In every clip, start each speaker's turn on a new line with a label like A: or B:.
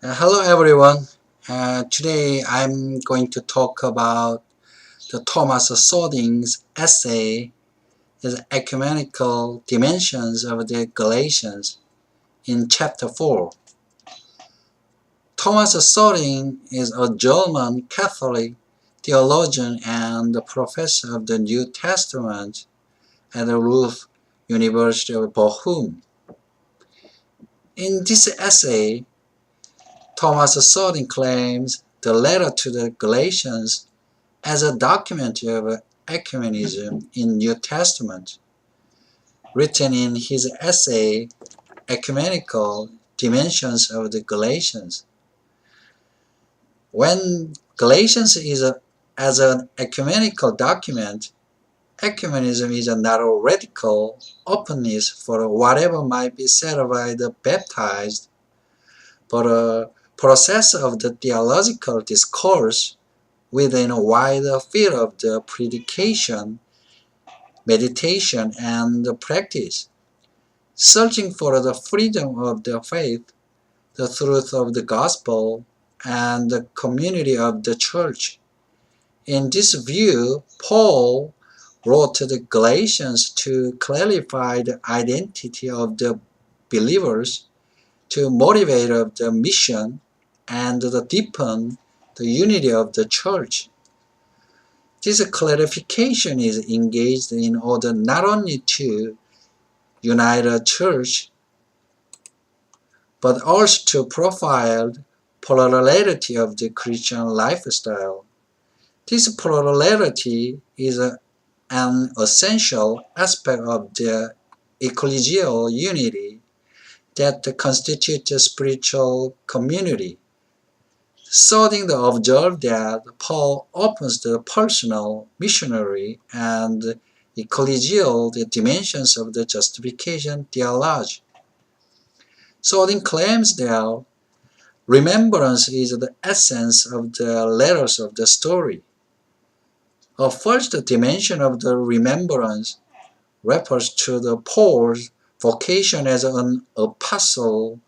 A: Hello everyone. Today I'm going to talk about the Thomas Sording's essay, The Ecumenical Dimensions of the Galatians in chapter 4. Thomas Sording is a German Catholic theologian and professor of the New Testament at the Ruhr University of Bochum. In this essay, Thomas Sording claims the letter to the Galatians as a document of ecumenism in New Testament, written in his essay Ecumenical Dimensions of the Galatians. When Galatians is as an ecumenical document, ecumenism is not a radical openness for whatever might be said by the baptized, but a process of the theological discourse within a wider field of the predication, meditation, and practice, searching for the freedom of the faith, the truth of the gospel, and the community of the church. In this view, Paul wrote to the Galatians to clarify the identity of the believers, to motivate of the mission, and to deepen the unity of the church. This clarification is engaged in order not only to unite the church, but also to profile plurality of the Christian lifestyle. This plurality is an essential aspect of the ecclesial unity that constitutes a spiritual community. Starting to observe that Paul opens the personal, missionary, and ecclesial dimensions of the justification theology. Sodin claims that remembrance is the essence of the letters of the story. A first dimension of the remembrance refers to the Paul's vocation as an apostle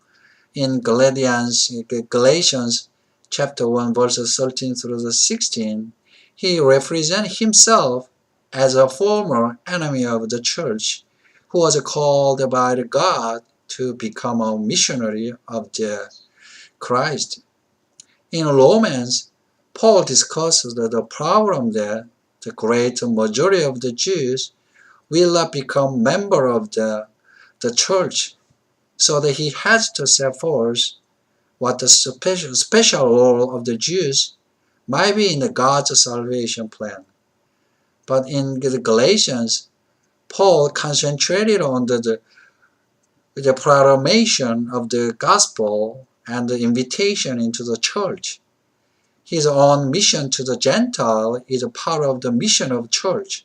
A: in Galatians chapter 1 verses 13 through the 16. He represents himself as a former enemy of the church who was called by God to become a missionary of the Christ. In Romans, Paul discusses the problem that the great majority of the Jews will not become member of the church, so that he has to set forth what the special role of the Jews might be in the God's salvation plan. But in the Galatians, Paul concentrated on the proclamation of the gospel and the invitation into the church. His own mission to the Gentile is a part of the mission of church,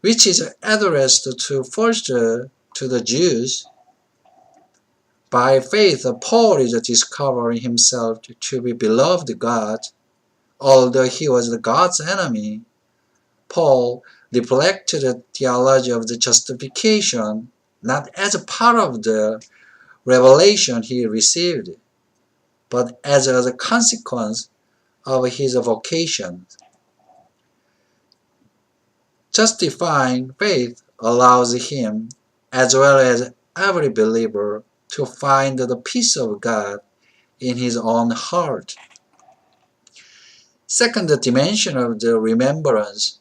A: which is addressed to first to the Jews. By faith, Paul is discovering himself to be beloved God. Although he was God's enemy, Paul reflected the theology of the justification not as a part of the revelation he received, but as a consequence of his vocation. Justifying faith allows him, as well as every believer, to find the peace of God in his own heart. Second dimension of the remembrance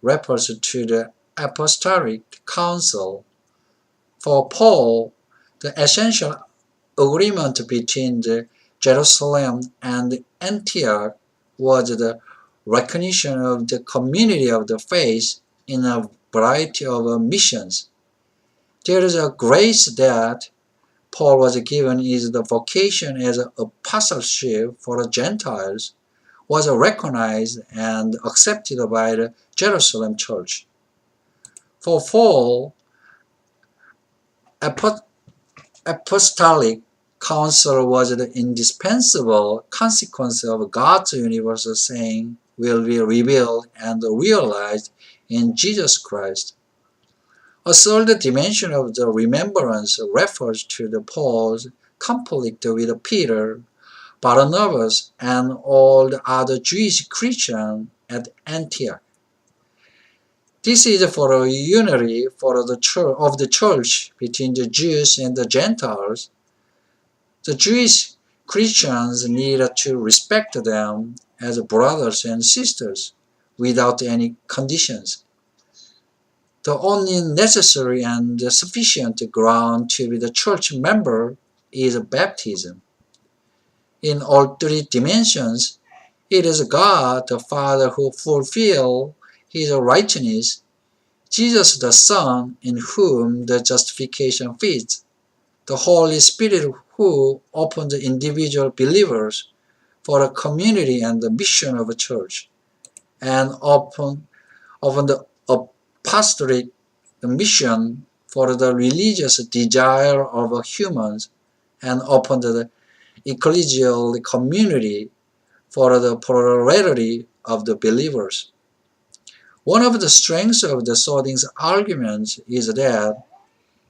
A: refers to the apostolic council. For Paul, the essential agreement between Jerusalem and Antioch was the recognition of the community of the faith in a variety of missions. There is a grace that Paul was given is the vocation as apostleship for the Gentiles was recognized and accepted by the Jerusalem church. For Paul, apostolic counsel was the indispensable consequence of God's universal saying will be revealed and realized in Jesus Christ. A third dimension of the remembrance refers to the Paul's conflict with Peter, Barnabas, and all the other Jewish Christians at Antioch. This is for a unity for the church, of the church between the Jews and the Gentiles. The Jewish Christians need to respect them as brothers and sisters without any conditions. The only necessary and sufficient ground to be the church member is baptism. In all three dimensions, it is God the Father who fulfills his righteousness, Jesus the Son in whom the justification fits, the Holy Spirit who opens individual believers for a community and the mission of a church, and open the apostolic mission for the religious desire of humans, and open the ecclesial community for the plurality of the believers. One of the strengths of the Sorting's arguments is that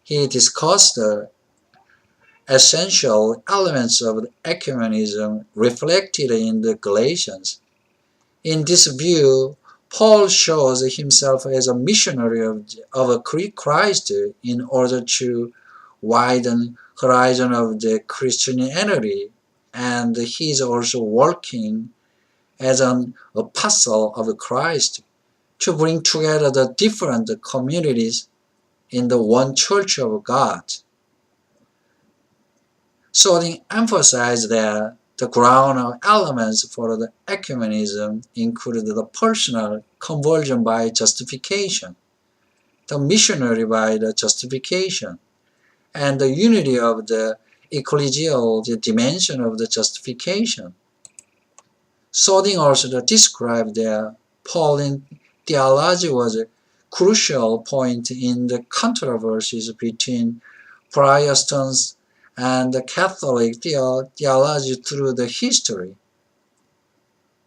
A: he discussed the essential elements of ecumenism reflected in the Galatians. In this view, Paul shows himself as a missionary of Christ in order to widen horizon of the Christianity, and he is also working as an apostle of Christ to bring together the different communities in the one church of God. Sorting emphasized that the ground of elements for the ecumenism included the personal conversion by justification, the missionary by the justification, and the unity of the ecclesial dimension of the justification. Sorting also described that Pauline theology was a crucial point in the controversies between Protestants and the Catholic theology through the history.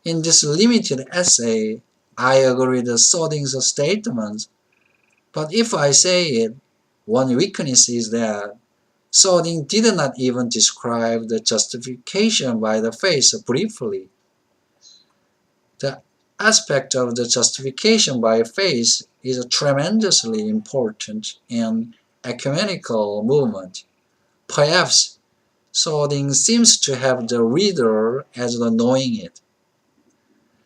A: In this limited essay, I agree with Sorting's statements, but if I say it, one weakness is that Sorting did not even describe the justification by the faith briefly. The aspect of the justification by faith is tremendously important in ecumenical movement. Perhaps Sorting seems to have the reader as the knowing it.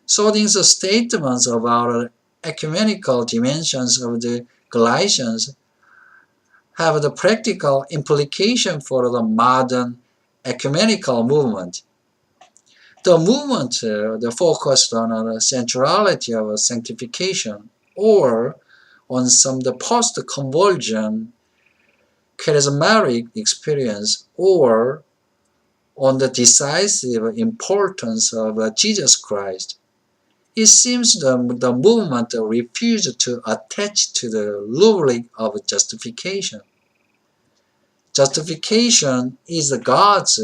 A: Sorting's statements about ecumenical dimensions of the Galatians have the practical implication for the modern ecumenical movement. The movement that focused on the centrality of sanctification, or on some the post-conversion charismatic experience, or on the decisive importance of Jesus Christ. It seems the movement refused to attach to the rubric of justification. Justification is God's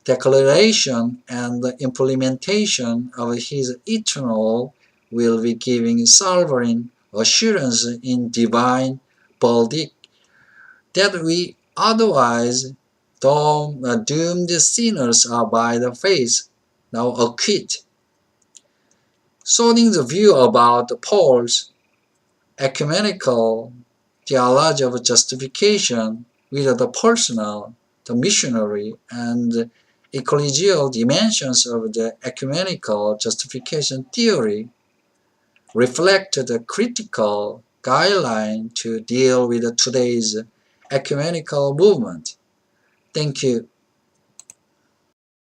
A: declaration and the implementation of his eternal will be giving sovereign assurance in divine verdict that we otherwise doomed sinners are by the faith now acquit. Sorting the view about Paul's ecumenical theology of justification with the personal, the missionary, and ecclesial dimensions of the ecumenical justification theory reflect the critical guideline to deal with today's ecumenical movement. Thank you.